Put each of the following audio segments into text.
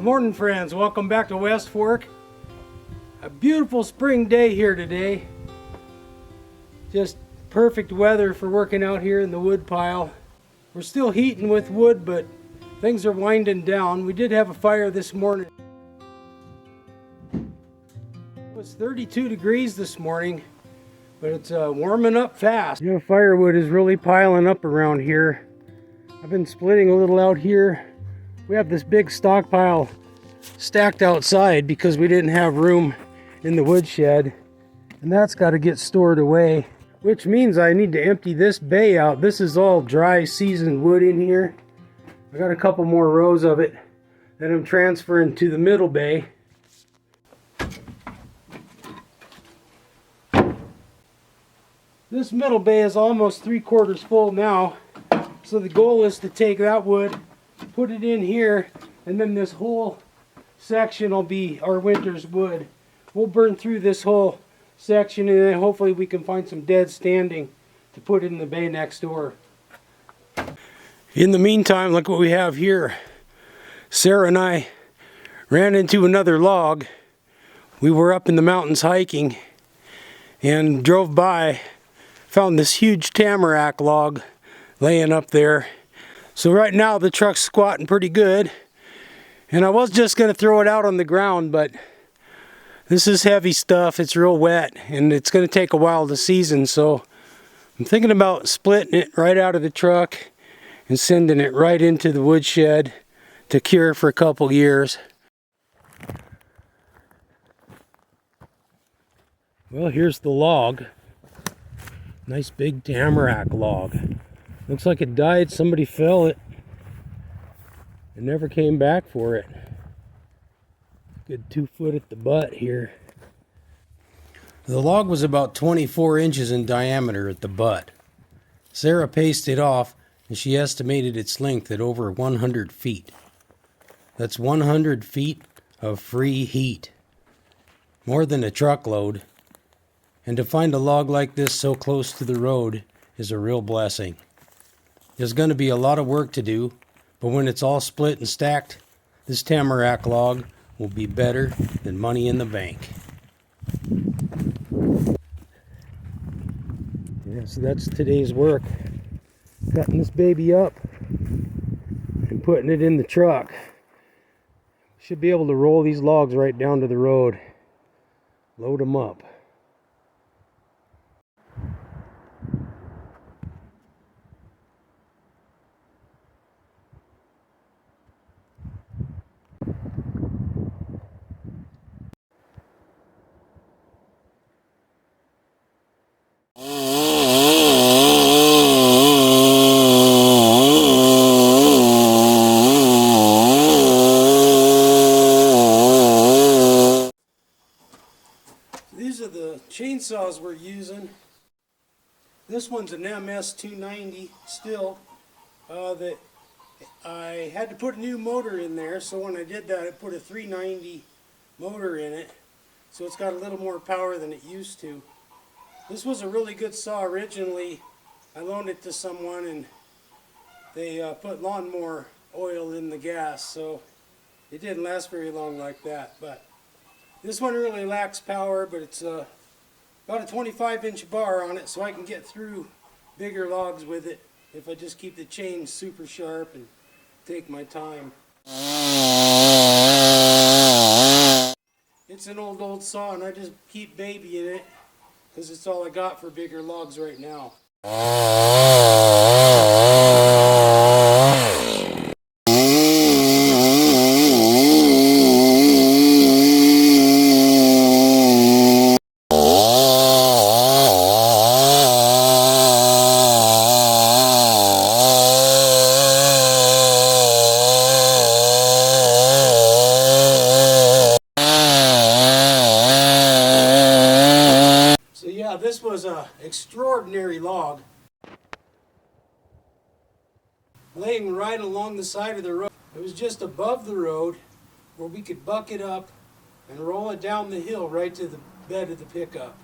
morning, friends. Welcome back to West Fork. A beautiful spring day here today. Just perfect weather for working out here in the wood pile. We're still heating with wood, but things are winding down. We did have a fire this morning. It was 32 degrees this morning, but it's warming up fast. You know, firewood is really piling up around here. I've been splitting a little out here. We have this big stockpile stacked outside because we didn't have room in the woodshed, and that's got to get stored away, which means I need to empty this bay out. This is all dry seasoned wood in here. I got a couple more rows of it that I'm transferring to the middle bay. This middle bay is almost 3/4 full now, so the goal is to take that wood, put it in here, and then this whole section will be our winter's wood. We'll burn through this whole section, and then hopefully we can find some dead standing to put in the bay next door. In the meantime, look what we have here. Sarah and I ran into another log. We were up in the mountains hiking and drove by, found this huge tamarack log laying up there. So right now the truck's squatting pretty good, and I was just going to throw it out on the ground, but this is heavy stuff. It's real wet, and it's going to take a while to season, so I'm thinking about splitting it right out of the truck and sending it right into the woodshed to cure for a couple years. Well, here's the log. Nice big tamarack log. Looks like it died. Somebody fell it and never came back for it. Good 2 foot at the butt here. The log was about 24 inches in diameter at the butt. Sarah paced it off, and she estimated its length at over 100 feet. That's 100 feet of free heat. More than a truckload. And to find a log like this so close to the road is a real blessing. There's going to be a lot of work to do, but when it's all split and stacked, this tamarack log will be better than money in the bank. Yeah, so that's today's work. Cutting this baby up and putting it in the truck. Should be able to roll these logs right down to the road. Load them up. These are the chainsaws we're using. This one's an MS-290 still. That I had to put a new motor in there, so when I did that I put a 390 motor in it, so it's got a little more power than it used to. This was a really good saw originally. I loaned it to someone and they put lawnmower oil in the gas, so it didn't last very long like that. But this one really lacks power, but it's got a 25-inch bar on it, so I can get through bigger logs with it if I just keep the chain super sharp and take my time. It's an old saw, and I just keep babying it because it's all I got for bigger logs right now. This was an extraordinary log, laying right along the side of the road. It was just above the road where we could buck it up and roll it down the hill right to the bed of the pickup.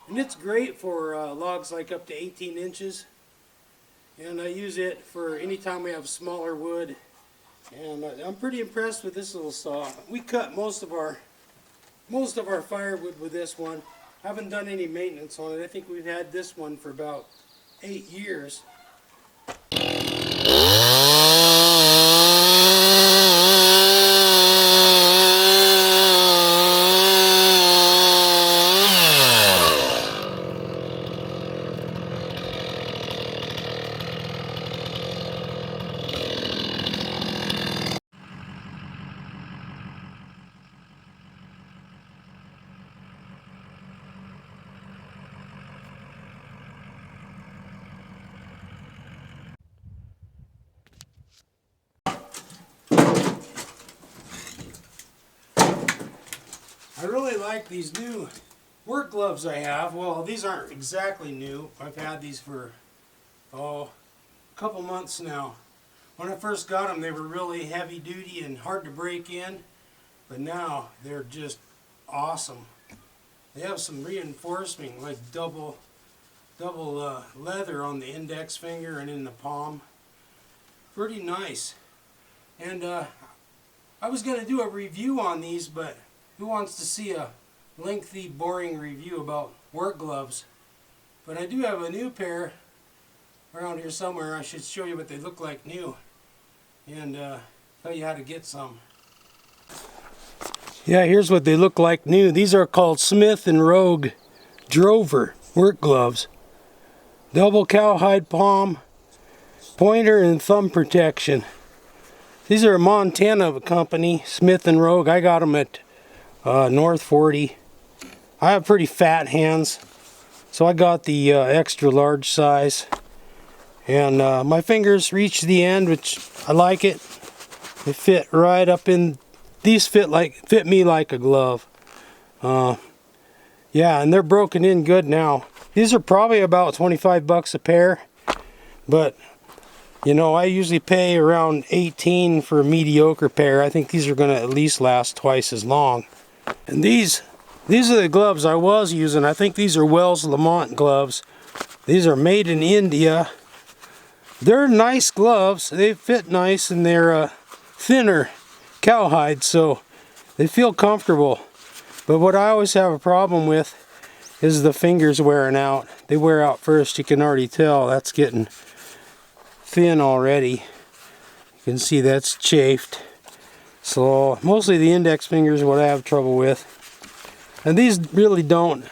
And it's great for logs like up to 18 inches. And I use it for any time we have smaller wood. And I'm pretty impressed with this little saw. We cut most of our firewood with this one. I haven't done any maintenance on it. I think we've had this one for about 8 years. I really like these new work gloves I have. Well, these aren't exactly new. I've had these for, a couple months now. When I first got them, they were really heavy duty and hard to break in. But now, they're just awesome. They have some reinforcement, like double leather on the index finger and in the palm. Pretty nice. And I was going to do a review on these, but who wants to see a lengthy, boring review about work gloves? But I do have a new pair around here somewhere. I should show you what they look like new and tell you how to get some. Yeah, here's what they look like new. These are called Smith & Rogue Drover work gloves. Double cowhide palm, pointer and thumb protection. These are a Montana company, Smith & Rogue. I got them at North 40. I have pretty fat hands, so I got the extra large size. And my fingers reach the end, which I like it. They fit right up in. These fit me like a glove. Yeah, and they're broken in good now. These are probably about 25 bucks a pair, but you know, I usually pay around 18 for a mediocre pair. I think these are going to at least last twice as long. And these are the gloves I was using. I think these are Wells Lamont gloves. These are made in India. They're nice gloves. They fit nice and they're thinner cowhide, so they feel comfortable. But what I always have a problem with is the fingers wearing out. They wear out first. You can already tell that's getting thin already. You can see that's chafed. So mostly the index finger is what I have trouble with. And these really don't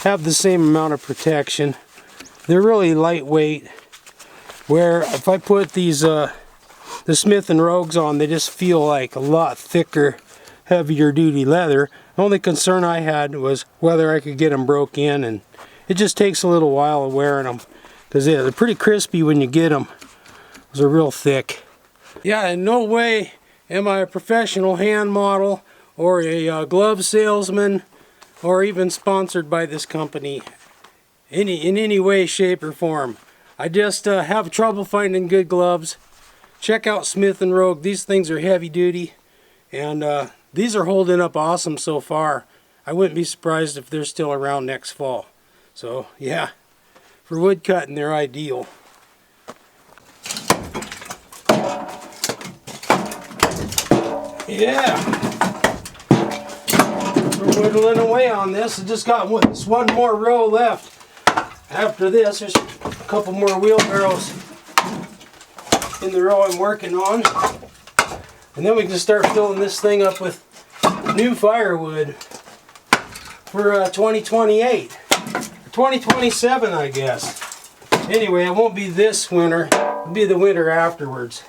have the same amount of protection. They're really lightweight. Where if I put these the Smith & Rogues on, they just feel like a lot thicker, heavier duty leather. The only concern I had was whether I could get them broke in, and it just takes a little while of wearing them because they're pretty crispy when you get them. They're real thick. Yeah, in no way am I a professional hand model or a glove salesman or even sponsored by this company in any way, shape, or form. I just have trouble finding good gloves. Check out Smith & Rogue. These things are heavy duty, and these are holding up awesome so far. I wouldn't be surprised if they're still around next fall. So yeah, for wood cutting they're ideal. Yeah, we're whittling away on this. I just got one more row left. After this, there's a couple more wheelbarrows in the row I'm working on. And then we can start filling this thing up with new firewood for 2028. 2027, I guess. Anyway, it won't be this winter. It'll be the winter afterwards.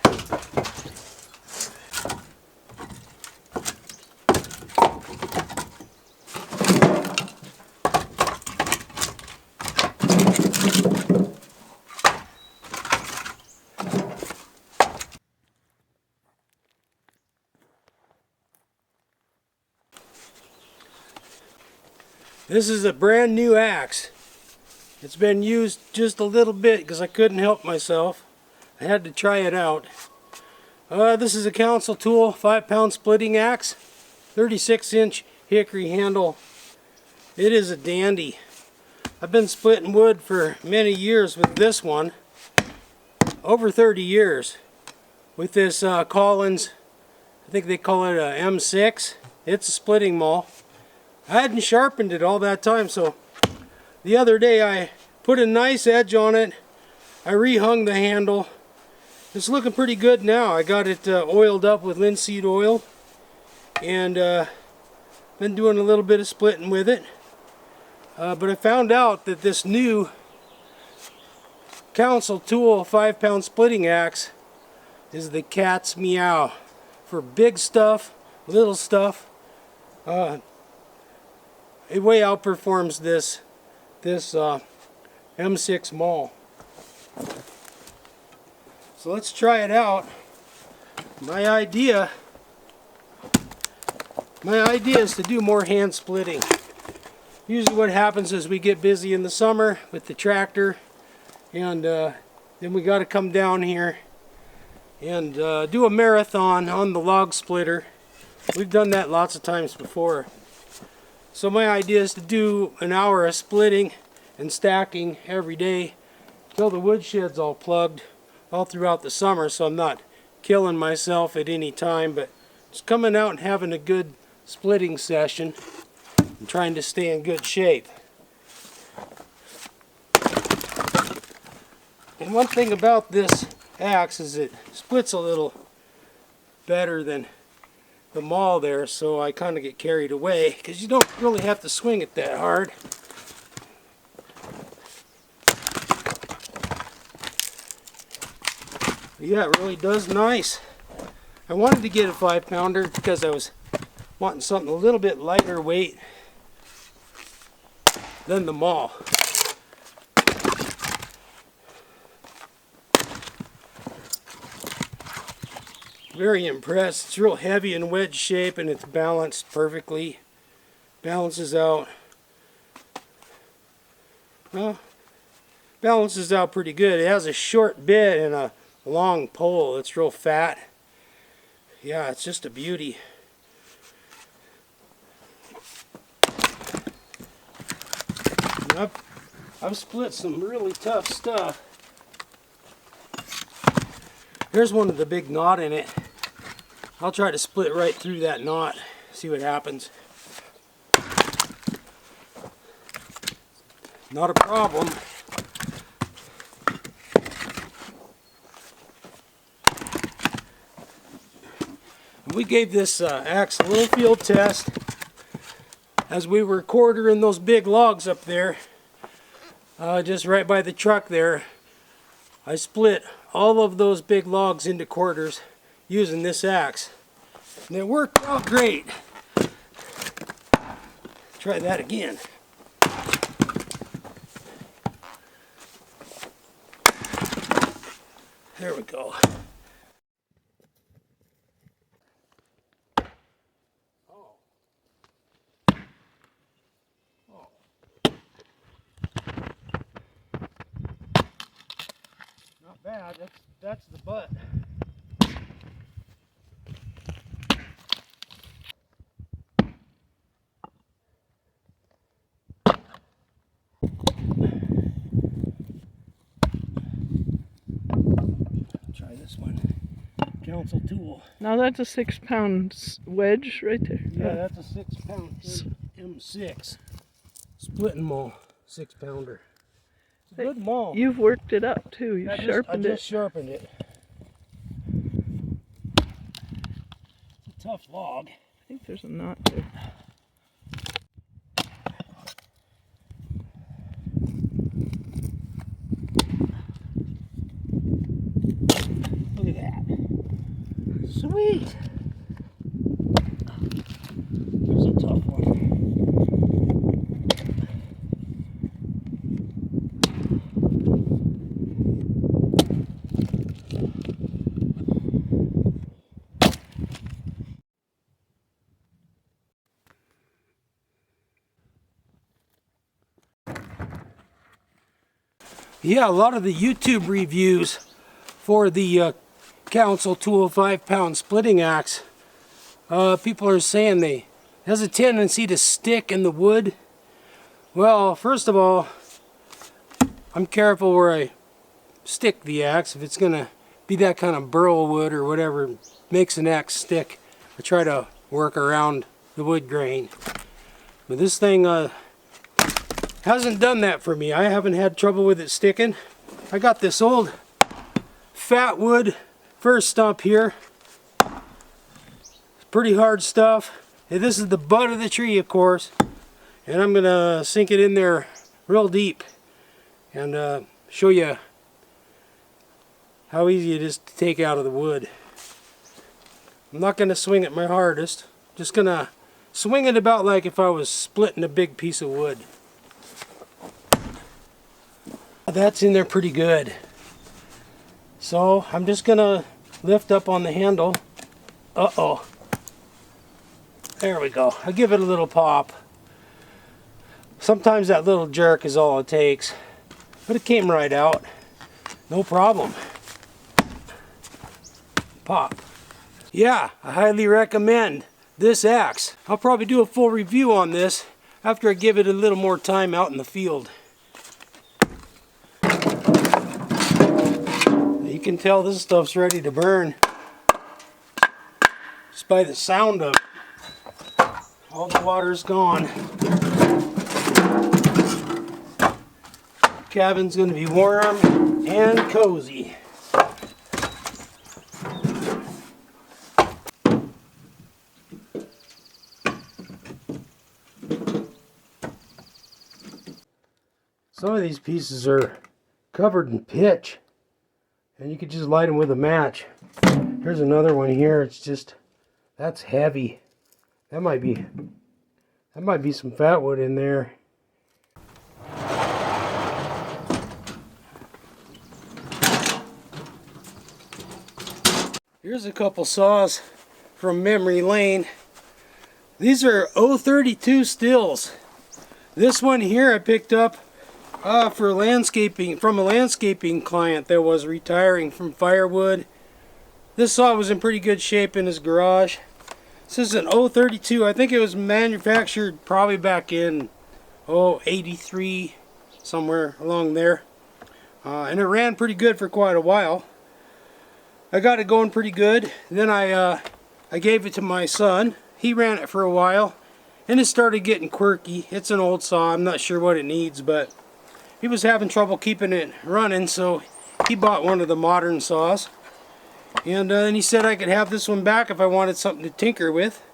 This is a brand new axe. It's been used just a little bit because I couldn't help myself. I had to try it out. This is a Council Tool 5-pound splitting axe, 36-inch hickory handle. It is a dandy. I've been splitting wood for many years with this one. Over 30 years. With this Collins, I think they call it a M6. It's a splitting maul. I hadn't sharpened it all that time, so the other day I put a nice edge on it. I rehung the handle. It's looking pretty good now. I got it oiled up with linseed oil, and been doing a little bit of splitting with it. But I found out that this new Council Tool 5-pound splitting axe is the cat's meow for big stuff, little stuff. It way outperforms this M6 maul. So let's try it out. My idea is to do more hand splitting. Usually what happens is we get busy in the summer with the tractor, and then we got to come down here and do a marathon on the log splitter. We've done that lots of times before. So my idea is to do an hour of splitting and stacking every day till the woodshed's all plugged all throughout the summer, so I'm not killing myself at any time, but just coming out and having a good splitting session and trying to stay in good shape. And one thing about this axe is it splits a little better than the maul there, so I kind of get carried away because you don't really have to swing it that hard. Yeah, it really does nice. I wanted to get a 5-pounder because I was wanting something a little bit lighter weight than the maul. Very impressed. It's real heavy in wedge shape and it's balanced perfectly. Balances out. Well, balances out pretty good. It has a short bit and a long pole. It's real fat. Yeah, it's just a beauty. I've split some really tough stuff. There's one with a big knot in it. I'll try to split right through that knot, see what happens. Not a problem. We gave this axe a little field test as we were quartering those big logs up there, just right by the truck there. I split all of those big logs into quarters using this axe, and it worked out great. Try that again. There we go. Not bad. That's the butt. Try this one. Council Tool. Now that's a 6-pound wedge right there. Yeah, that's a 6-pound M6 splitting maul, 6-pounder. It's a good maul. You've worked it up too. You've sharpened it. I just sharpened it. It's a tough log. I think there's a knot there. Look at that. Sweet. There's a tough one. Yeah, a lot of the YouTube reviews for the Council Tool 5-pound splitting axe, people are saying it has a tendency to stick in the wood. Well, first of all, I'm careful where I stick the axe. If it's gonna be that kind of burl wood or whatever makes an axe stick, I try to work around the wood grain. But this thing hasn't done that for me. I haven't had trouble with it sticking. I got this old fat wood first stump here. It's pretty hard stuff. And this is the butt of the tree, of course. And I'm gonna sink it in there real deep and show you how easy it is to take out of the wood. I'm not gonna swing it my hardest. Just gonna swing it about like if I was splitting a big piece of wood. That's in there pretty good. So I'm just gonna lift up on the handle. Uh-oh. There we go. I give it a little pop. Sometimes that little jerk is all it takes. But it came right out. No problem. Pop. Yeah, I highly recommend this axe. I'll probably do a full review on this after I give it a little more time out in the field. You can tell this stuff's ready to burn just by the sound of it. All the water's gone. Cabin's going to be warm and cozy. Some of these pieces are covered in pitch, and you could just light them with a match. Here's another one here. It's just, that's heavy. That might be some fat wood in there. Here's a couple saws from memory lane. These are 032 stills. This one here I picked up for landscaping, from a landscaping client that was retiring from Firewood. This saw was in pretty good shape in his garage. This is an 032. I think it was manufactured probably back in 83, somewhere along there. And it ran pretty good for quite a while. I got it going pretty good. Then I gave it to my son. He ran it for a while and it started getting quirky. It's an old saw. I'm not sure what it needs, but he was having trouble keeping it running, so he bought one of the modern saws. And then he said I could have this one back if I wanted something to tinker with.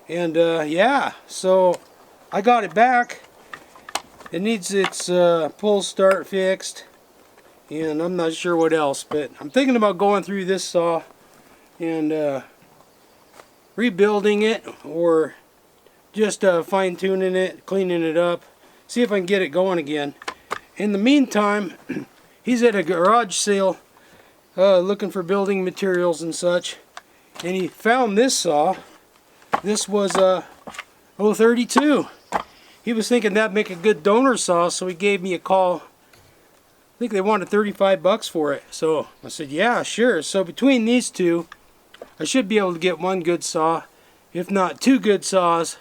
And yeah, so I got it back. It needs its pull start fixed. And I'm not sure what else, but I'm thinking about going through this saw and rebuilding it, or just fine-tuning it, cleaning it up, see if I can get it going again. In the meantime, he's at a garage sale looking for building materials and such, and he found this saw. This was 032. He was thinking that'd make a good donor saw, so he gave me a call. I think they wanted 35 bucks for it. So I said, yeah, sure. So between these two, I should be able to get one good saw, if not two good saws.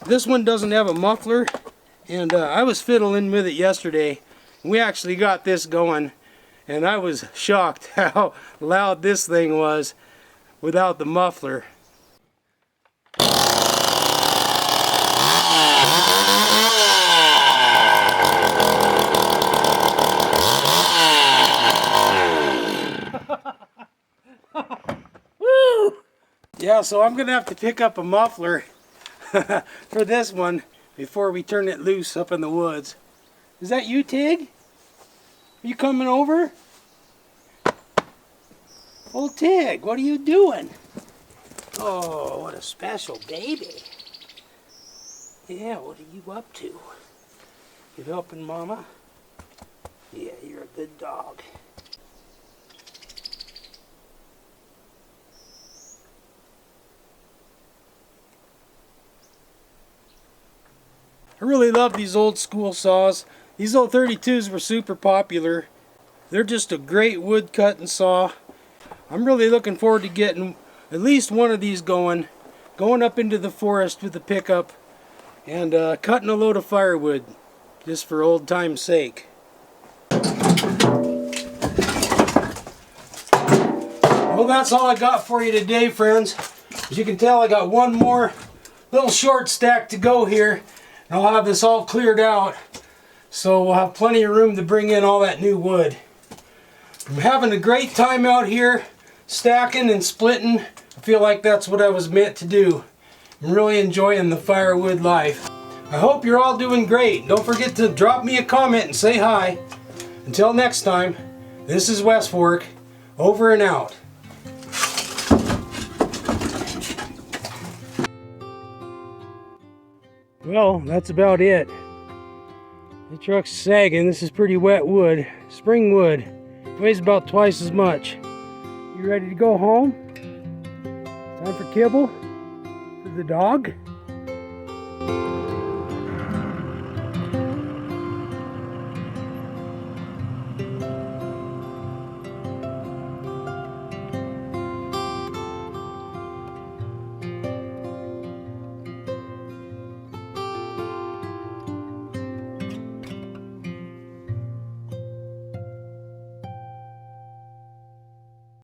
This one doesn't have a muffler, and I was fiddling with it yesterday. We actually got this going, and I was shocked how loud this thing was without the muffler. Woo! Yeah, so I'm gonna have to pick up a muffler for this one before we turn it loose up in the woods. Is that you, Tig? Are you coming over? Old Tig, what are you doing? Oh, what a special baby. Yeah, what are you up to? You helping Mama? Yeah, you're a good dog. I really love these old school saws. These old 32s were super popular. They're just a great wood cutting saw. I'm really looking forward to getting at least one of these going up into the forest with the pickup and cutting a load of firewood just for old time's sake. that's all I got for you today, friends. As you can tell, I got one more little short stack to go here, and I'll have this all cleared out, so we'll have plenty of room to bring in all that new wood. I'm having a great time out here stacking and splitting. I feel like that's what I was meant to do. I'm really enjoying the firewood life. I hope you're all doing great. Don't forget to drop me a comment and say hi. Until next time, this is West Fork, over and out. Well, that's about it. The truck's sagging. This is pretty wet wood, spring wood. Weighs about twice as much. You ready to go home? Time for kibble for the dog?